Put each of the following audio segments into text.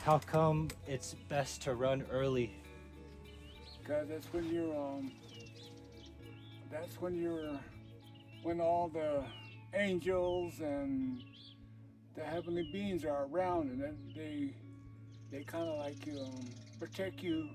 How come it's best to run early? Cause when all the angels and the heavenly beings are around, and then they kind of like protect you.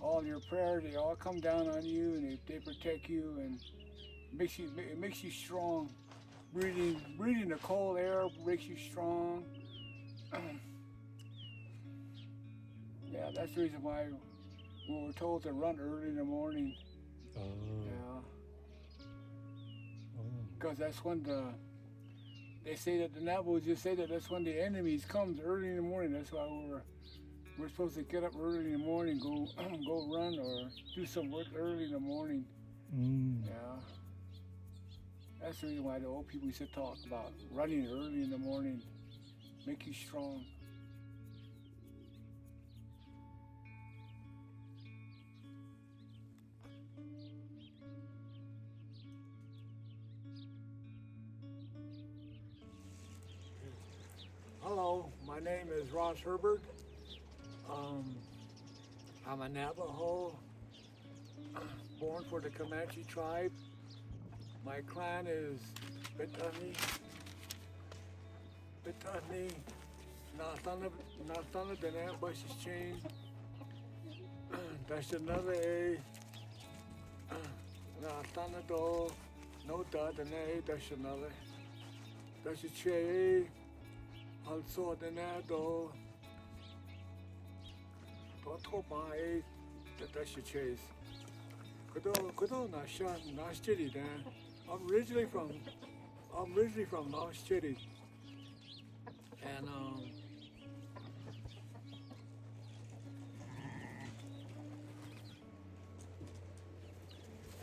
All your prayers, they all come down on you, and they protect you, and it makes you strong. Breathing the cold air makes you strong. Yeah, that's the reason why we were told to run early in the morning. Oh. Yeah, Oh. because that's when they say that the Navajos just say that that's when the enemies comes early in the morning. That's why we're supposed to get up early in the morning, go go run or do some work early in the morning. Yeah, that's the reason why the old people used to talk about running early in the morning, make you strong. Hello, my name is Ross Herbert. I'm a Navajo, born for the Comanche tribe. My clan is Bitani, Nathana Danan Bush's Chain, Dashanale, Nathana Do, No Da Dane, Dashanale, Dashache, Also Danado, Totobai, the Dashaches. Kudo Nash City Dan. I'm originally from Nash City.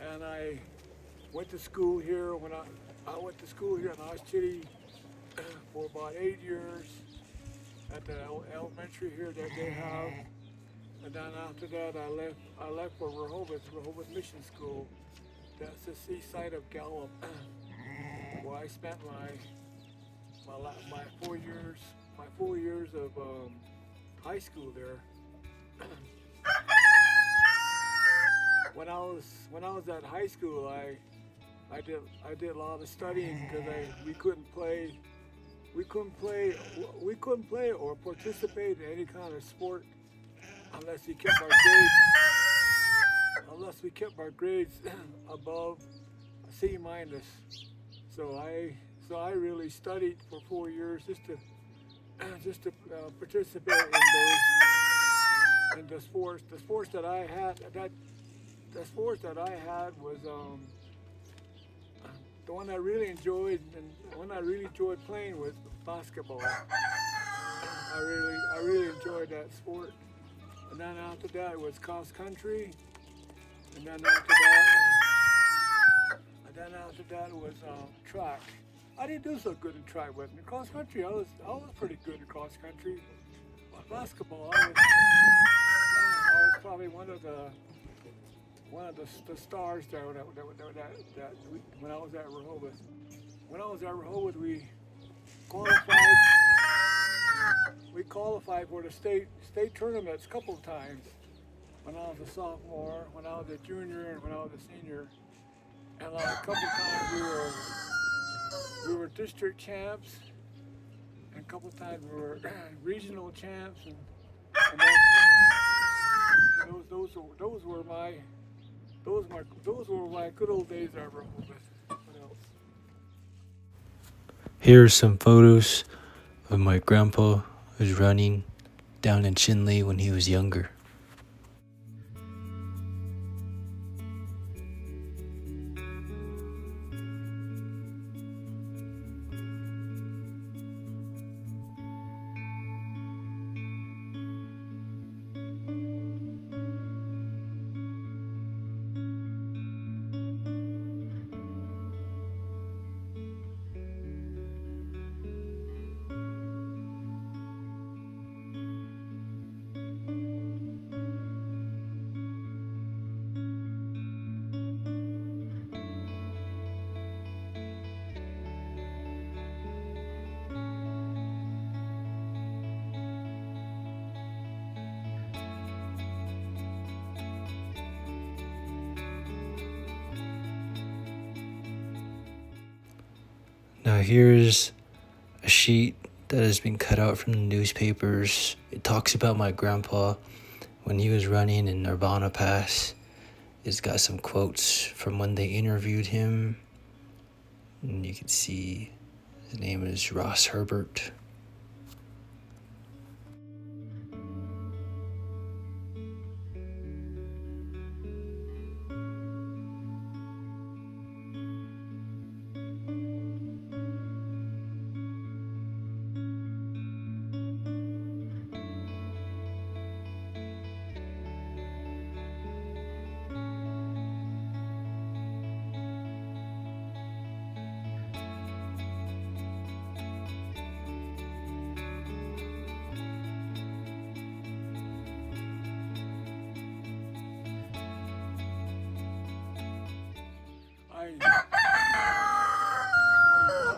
And I went to school here I went to school here in Nash City for about 8 years at the elementary here that they have. And then after that, I left for Rehoboth Mission School. That's the east side of Gallup, where I spent my 4 years of high school there. When I was at high school, I did a lot of studying because we couldn't play or participate in any kind of sport unless we kept our grades above C minus. So I really studied for 4 years just to participate in the sports. The sports that I had was the one I really enjoyed and the one I really enjoyed playing was basketball. I really enjoyed that sport. And then after that it was cross country. And then after that it was track. I didn't do so good in track, but in cross country I was pretty good in cross country. But basketball I was probably one of the stars there when I was at Rehoboth. When I was at Rehoboth, we qualified for the state tournaments a couple of times. When I was a sophomore, when I was a junior, and when I was a senior, and like a couple of times we were district champs, and a couple of times we were regional champs, and those were my good old days at Rehoboth. What else? Here are some photos of my grandpa who's running down in Chinle when he was younger. Now here's a sheet that has been cut out from the newspapers. It talks about my grandpa when he was running in Nirvana Pass. It's got some quotes from when they interviewed him. And you can see his name is Ross Herbert. I'm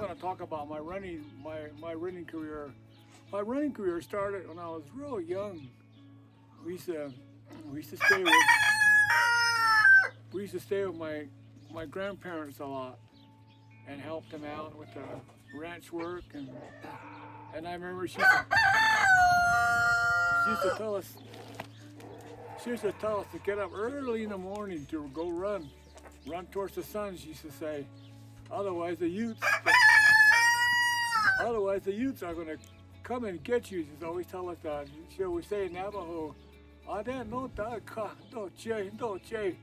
going to talk about my running career. My running career started when I was real young. We used to stay with my grandparents a lot and help them out with the ranch work, and I remember she used to tell us to get up early in the morning to go run towards the sun. She used to say, otherwise the youths are going to come and get you. She used to always tell us that. She always say in Navajo, "Ada no ta ka no che no che,"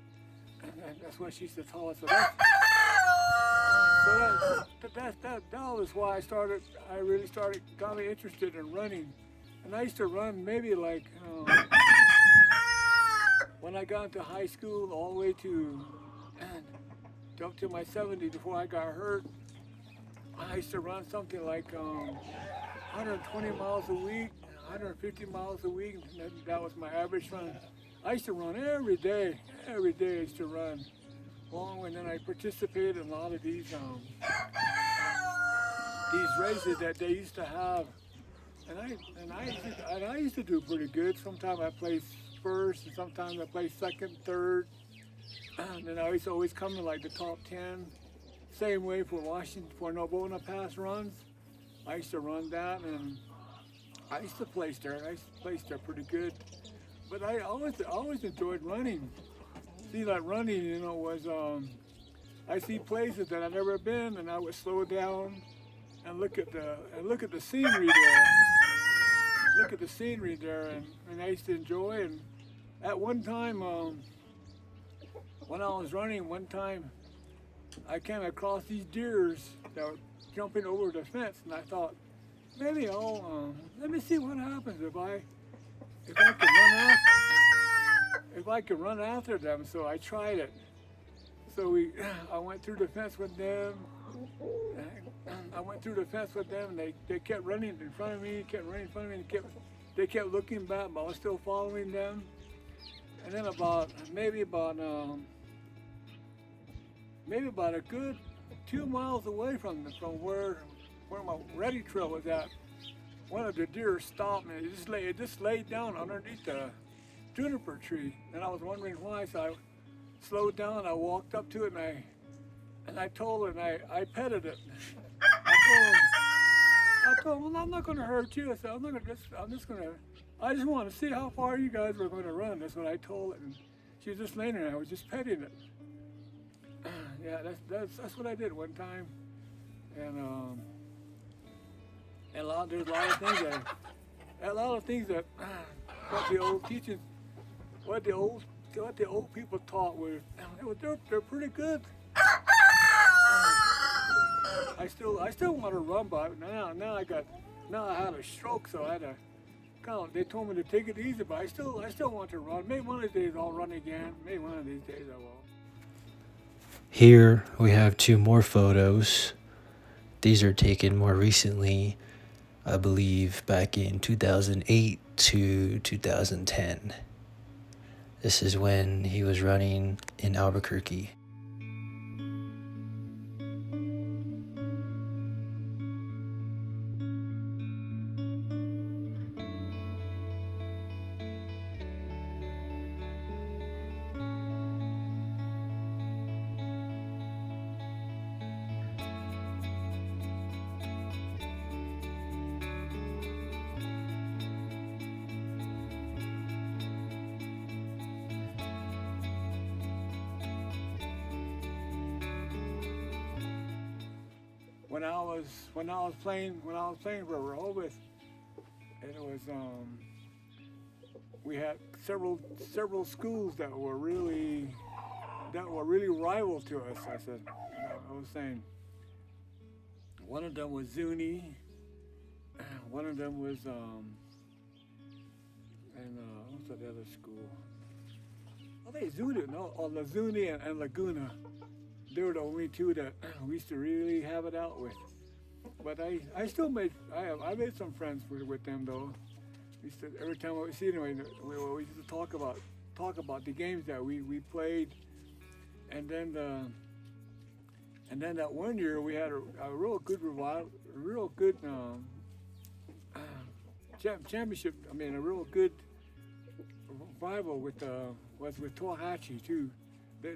and that's what she used to tell us. That was why I really got me interested in running. And I used to run maybe like when I got into high school all the way up to my 70s before I got hurt. I used to run something like 120 miles a week, 150 miles a week. That was my average run. I used to run every day. Every day I used to run. And then I participated in a lot of these races that they used to have, and I used to do pretty good. Sometimes I placed first, and sometimes I placed second, third, and then I used to always come in like the top 10. Same way for Nirvana Pass runs. I used to run that, and I used to place there. I used to place there pretty good, but I always enjoyed running. See, that running, was I see places that I've never been, and I would slow down and look at the scenery there. Look at the scenery there, and I used to enjoy. And at one time, when I was running, I came across these deers that were jumping over the fence, and I thought, maybe let me see what happens if I could run after them. So I tried it. So I went through the fence with them. And they kept running in front of me, and they kept looking back, but I was still following them. And then maybe about a good 2 miles away from where my ready trail was at, one of the deer stopped me. It just laid down underneath the juniper tree, and I was wondering why. So I slowed down. I walked up to it, and I told it, and I petted it. I told him, well, I'm not going to hurt you. I said, I just want to see how far you guys were going to run. That's what I told it. And she was just laying there. I was just petting it. Yeah, that's what I did one time. And there's a lot of things that what the old teachers, what the old people taught they're pretty good. I still want to run, but now I had a stroke, so I had to they told me to take it easy, but I still want to run. Maybe one of these days I'll run again. Maybe one of these days I will. Here we have two more photos. These are taken more recently, I believe back in 2008 to 2010. This is when he was running in Albuquerque. when I was playing for Rehoboth, it was we had several schools that were really rival to us. I was saying one of them was Zuni, one of them was and what's that other school? I think Zuni, no, or Lazuni and Laguna. They were the only two that we used to really have it out with. But I still I made some friends with them though. We used to, every time we see them, we used to talk about the games that we played, and then that one year we had a real good championship. I mean, a real good rival was with Tohatchi too. They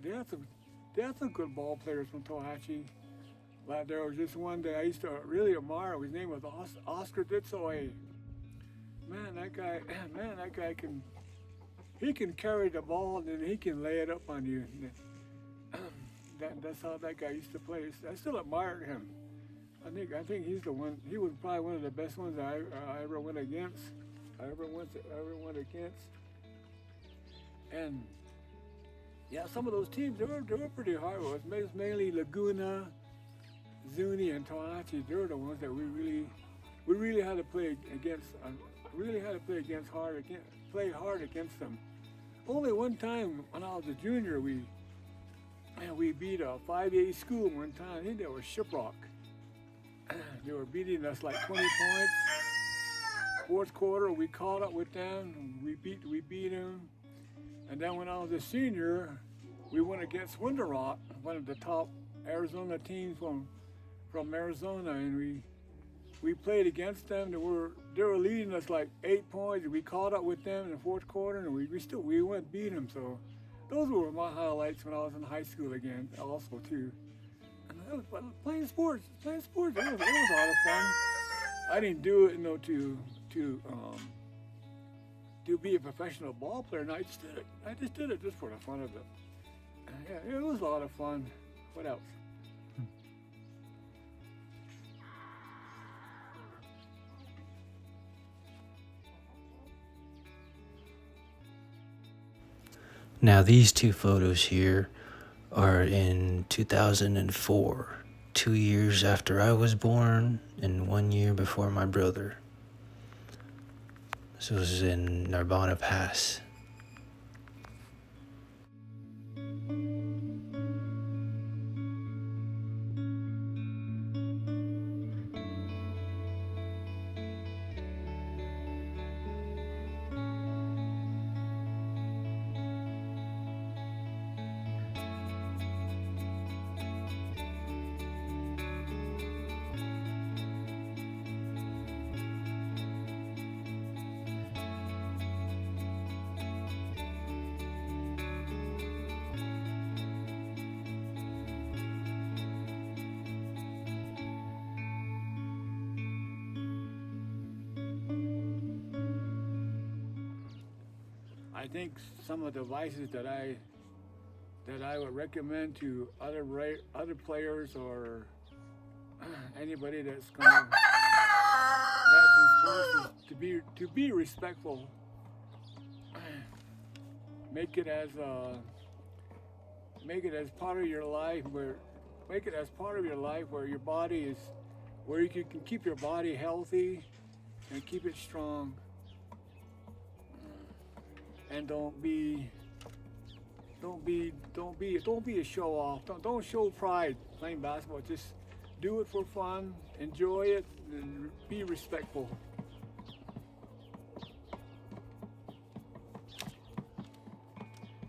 had some good ball players from Tohatchi. Like there was this one that I used to really admire. His name was Oscar Ditsoe. Man, that guy can carry the ball and he can lay it up on you. That's how that guy used to play. I still admired him. I think he's the one. He was probably one of the best ones I ever went against. And yeah, some of those teams they were pretty hard. It was mainly Laguna, Zuni, and Tohatchi. They were the ones that we really had to play against. Play hard against them. Only one time when I was a junior, we beat a 5A school one time. I think that was Shiprock. They were beating us like 20 points. Fourth quarter, we caught up with them. We beat them. And then when I was a senior, we went against Winter Rock, one of the top Arizona teams from Arizona, and we played against them. They were leading us like 8 points. We caught up with them in the fourth quarter, and we went beat them. So those were my highlights when I was in high school again, also too. And that was playing sports. It was a lot of fun. I didn't do it, to be a professional ball player. And I just did it just for the fun of it. Yeah, it was a lot of fun. What else? Now, these two photos here are in 2004, 2 years after I was born and 1 year before my brother. This was in Nirvana Pass. I think some of the advices that I would recommend to other players or anybody that's in sports is to be respectful. Make it as part of your life where your body is where you can keep your body healthy and keep it strong. And don't be a show off. Don't show pride playing basketball. Just do it for fun, enjoy it, and be respectful.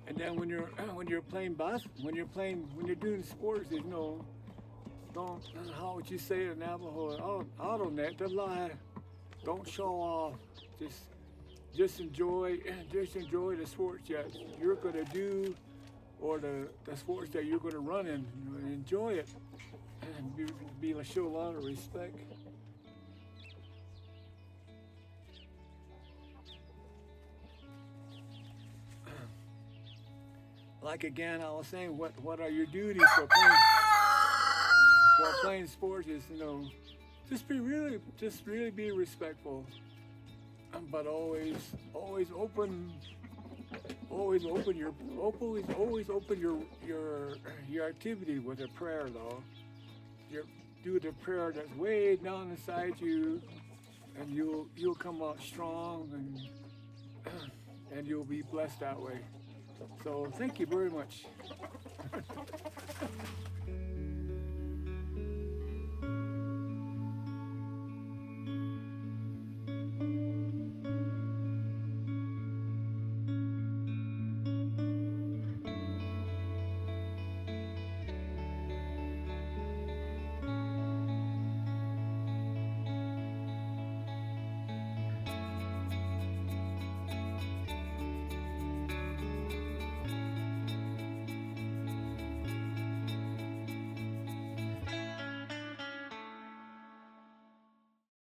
And then when you're doing sports, don't, how would you say it in Navajo? Autonet, the lie. Don't show off. Just enjoy the sports that you're gonna do, or the sports that you're gonna run in. Enjoy it, and show a lot of respect. Like again, I was saying, what are your duties for playing? while playing sports is, just really be respectful, but always open your activity with a prayer though. Do the prayer that's way down inside you, and you'll come out strong and you'll be blessed that way. So thank you very much.